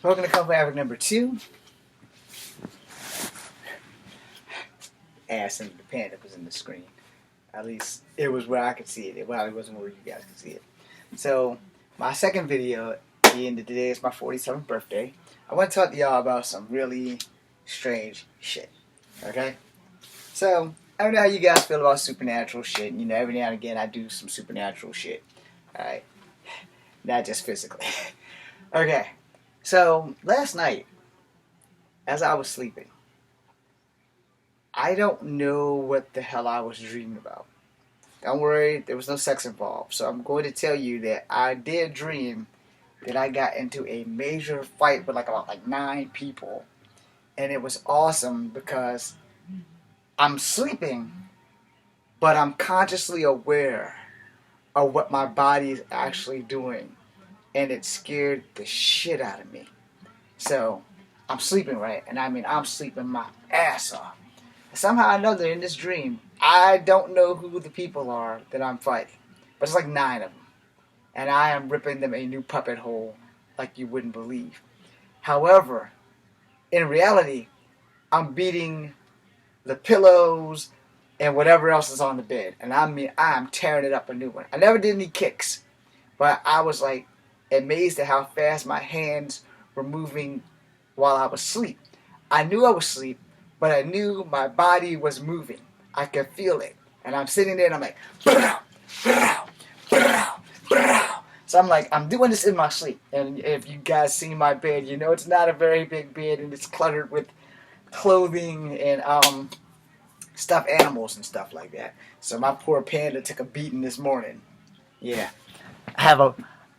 Welcome to Comfort Addict number 2. Ass and the panda was in the screen. At least it was where I could see it. Well, it wasn't where you guys could see it. So, my second video, and today is my 47th birthday. I want to talk to y'all about some really strange shit. Okay? So, I don't know how you guys feel about supernatural shit. You know, every now and again I do some supernatural shit. Alright? Not just physically. Okay. So, last night, as I was sleeping, I don't know what the hell I was dreaming about. Don't worry, there was no sex involved. So I'm going to tell you that I did dream that I got into a major fight with about 9 people. And it was awesome because I'm sleeping, but I'm consciously aware of what my body is actually doing. And it scared the shit out of me. So, I'm sleeping, right? And I mean, I'm sleeping my ass off. Somehow or another, in this dream, I don't know who the people are that I'm fighting. But it's like 9 of them. And I am ripping them a new puppet hole like you wouldn't believe. However, in reality, I'm beating the pillows and whatever else is on the bed. And I mean, I'm tearing it up a new one. I never did any kicks. But I was like amazed at how fast my hands were moving while I was asleep. I knew I was asleep, but I knew my body was moving. I could feel it. And I'm sitting there and I'm like, brow, brow, brow, brow. So I'm like, I'm doing this in my sleep. And if you guys see my bed, you know it's not a very big bed and it's cluttered with clothing and stuffed animals and stuff like that. So my poor panda took a beating this morning. Yeah.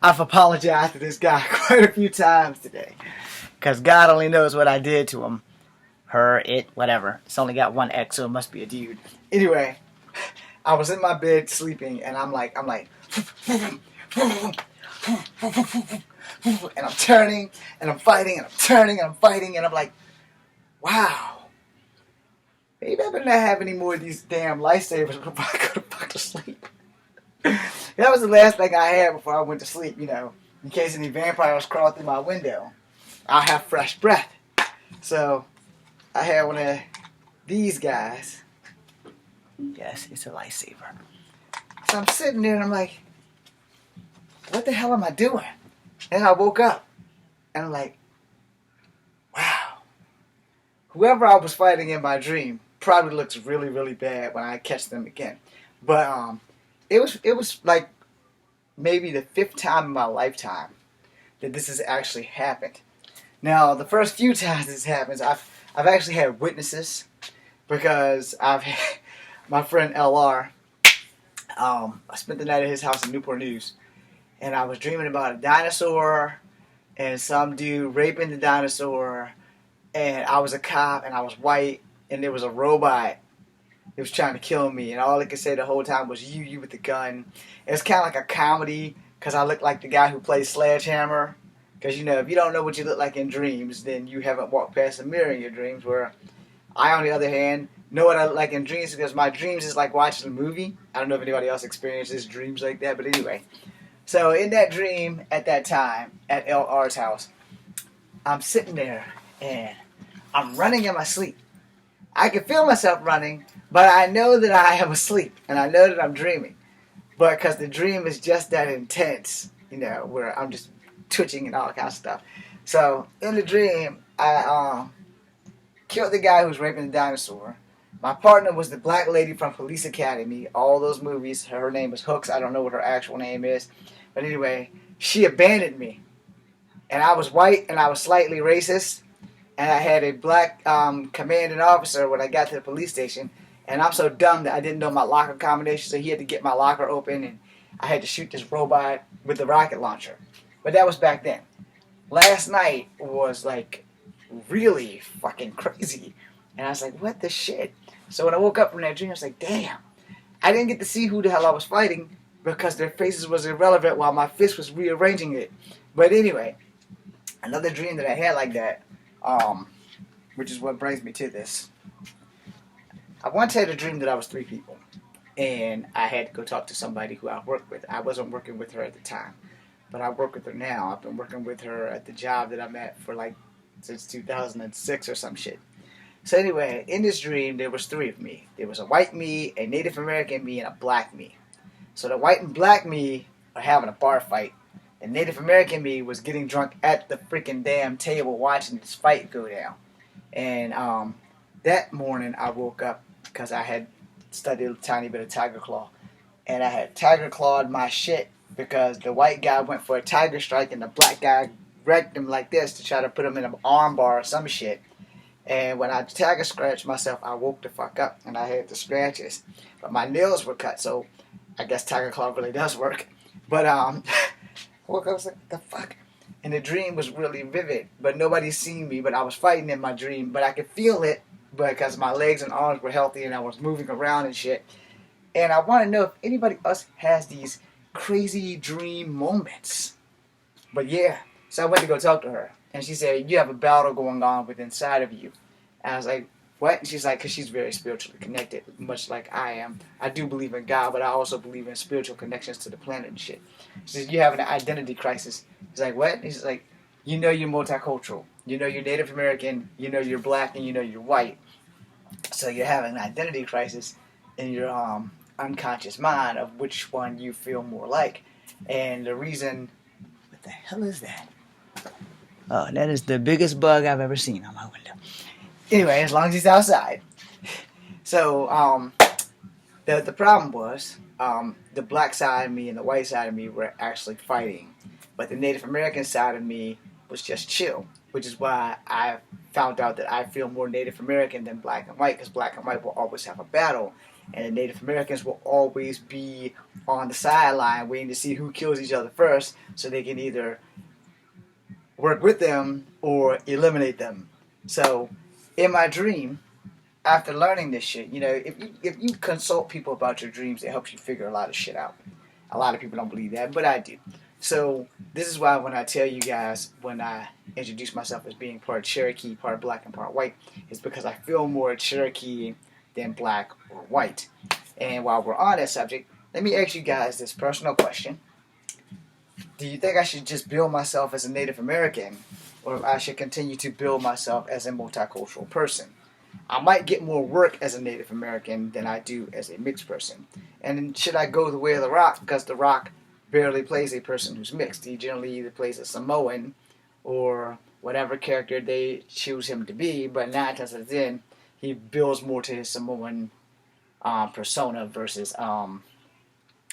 I've apologized to this guy quite a few times today. Because God only knows what I did to him. Her, it, whatever. It's only got one X, so it must be a dude. Anyway, I was in my bed sleeping, and I'm like, and I'm turning, and I'm fighting, and I'm turning, and I'm fighting, and I'm like, wow. Maybe I better not have any more of these damn lifesavers before I go to fuck to sleep. That was the last thing I had before I went to sleep, you know, in case any vampires crawl through my window. I'll have fresh breath. So, I had one of these guys. Yes, it's a lifesaver. So I'm sitting there and I'm like, what the hell am I doing? And I woke up and I'm like, wow. Whoever I was fighting in my dream probably looks really, really bad when I catch them again. But it was like maybe the 5th time in my lifetime that this has actually happened. Now, the first few times this happens, I've actually had witnesses because I've had my friend LR. I spent the night at his house in Newport News, and I was dreaming about a dinosaur and some dude raping the dinosaur, and I was a cop and I was white, and there was a robot that was trying to kill me, and all it could say the whole time was you with the gun. It was kind of like a comedy because I looked like the guy who plays Sledgehammer. Because, you know, if you don't know what you look like in dreams, then you haven't walked past a mirror in your dreams. Where I, on the other hand, know what I look like in dreams because my dreams is like watching a movie. I don't know if anybody else experiences dreams like that, but anyway. So in that dream, at that time, at LR's house, I'm sitting there and I'm running in my sleep. I can feel myself running, but I know that I am asleep and I know that I'm dreaming. But because the dream is just that intense, you know, where I'm just twitching and all kinds of stuff. So, in the dream, I killed the guy who was raping the dinosaur. My partner was the black lady from Police Academy, all those movies. Her name was Hooks. I don't know what her actual name is. But anyway, she abandoned me. And I was white and I was slightly racist. And I had a black commanding officer when I got to the police station. And I'm so dumb that I didn't know my locker combination, so he had to get my locker open. And I had to shoot this robot with the rocket launcher. But that was back then. Last night was like really fucking crazy. And I was like, what the shit? So when I woke up from that dream, I was like, damn. I didn't get to see who the hell I was fighting because their faces was irrelevant while my fist was rearranging it. But anyway, another dream that I had like that, which is what brings me to this. I once had a dream that I was 3 people. And I had to go talk to somebody who I worked with. I wasn't working with her at the time. but I work with her now. I've been working with her at the job that I'm at for like since 2006 or some shit. So anyway, in this dream, there was three of me. There was a white me, a Native American me, and a black me. So the white and black me are having a bar fight. The Native American me was getting drunk at the freaking damn table watching this fight go down. And that morning I woke up because I had studied a tiny bit of Tiger Claw. And I had Tiger Clawed my shit because the white guy went for a tiger strike and the black guy wrecked him like this to try to put him in an arm bar or some shit. And when I tiger scratched myself, I woke the fuck up and I had the scratches. But my nails were cut, so I guess Tiger Claw really does work. But woke up, I was like, the fuck? And the dream was really vivid, but nobody seen me, but I was fighting in my dream, but I could feel it because my legs and arms were healthy and I was moving around and shit. And I want to know if anybody else has these crazy dream moments. But yeah, so I went to go talk to her. And she said, you have a battle going on within inside of you. And I was like, what? And she's like, because she's very spiritually connected, much like I am. I do believe in God, but I also believe in spiritual connections to the planet and shit. She says, you have an identity crisis. He's like, what? And he's like, you know you're multicultural. You know you're Native American, you know you're black, and you know you're white. So you're having an identity crisis in your unconscious mind of which one you feel more like. And the reason... What the hell is that? Oh, that is the biggest bug I've ever seen on my window. Anyway, as long as he's outside. So, the problem was, the black side of me and the white side of me were actually fighting. But the Native American side of me was just chill. Which is why I found out that I feel more Native American than black and white. Because black and white will always have a battle. And the Native Americans will always be on the sideline waiting to see who kills each other first. So they can either work with them or eliminate them. So, in my dream, after learning this shit, you know, if you consult people about your dreams, it helps you figure a lot of shit out. A lot of people don't believe that, but I do. So, this is why when I tell you guys, when I introduce myself as being part Cherokee, part black, and part white, it's because I feel more Cherokee than black or white. And while we're on that subject, let me ask you guys this personal question. Do you think I should just build myself as a Native American, or if I should continue to build myself as a multicultural person? I might get more work as a Native American than I do as a mixed person. And should I go the way of The Rock? Because The Rock barely plays a person who's mixed. He generally either plays a Samoan or whatever character they choose him to be, but 9 times out of 10, he builds more to his Samoan persona versus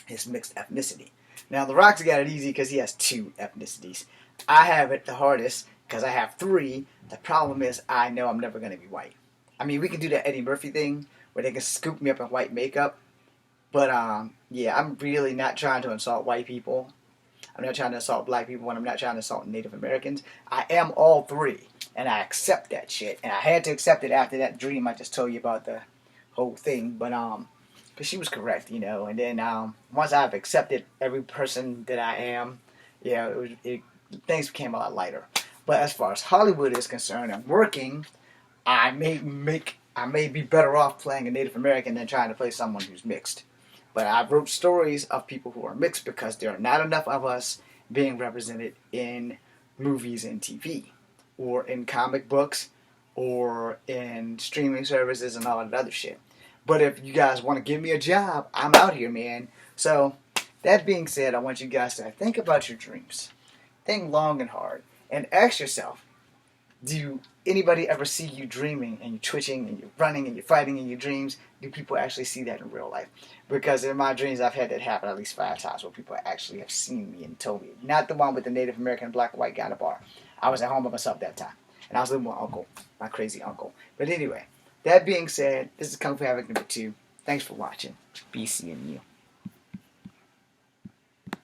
his mixed ethnicity. Now, The Rock's got it easy because he has 2 ethnicities. I have it the hardest because I have 3. The problem is I know I'm never going to be white. I mean, we can do that Eddie Murphy thing where they can scoop me up in white makeup. But, yeah, I'm really not trying to insult white people. I'm not trying to insult black people, and I'm not trying to insult Native Americans. I am all 3, and I accept that shit. And I had to accept it after that dream I just told you about the whole thing. But, because she was correct, you know. And then once I've accepted every person that I am, yeah, things became a lot lighter. But as far as Hollywood is concerned and working, I may be better off playing a Native American than trying to play someone who's mixed. But I wrote stories of people who are mixed because there are not enough of us being represented in movies and TV, or in comic books, or in streaming services and all that other shit. But if you guys want to give me a job, I'm out here, man. So, that being said, I want you guys to think about your dreams. Think long and hard. And ask yourself, do anybody ever see you dreaming and you're twitching and you're running and you're fighting in your dreams? Do people actually see that in real life? Because in my dreams, I've had that happen at least 5 times where people actually have seen me and told me. Not the one with the Native American black and white guy at a bar. I was at home by myself that time. And I was living with my uncle, my crazy uncle. But anyway, that being said, this is Kung Fu Havoc number 2. Thanks for watching. Be seeing you.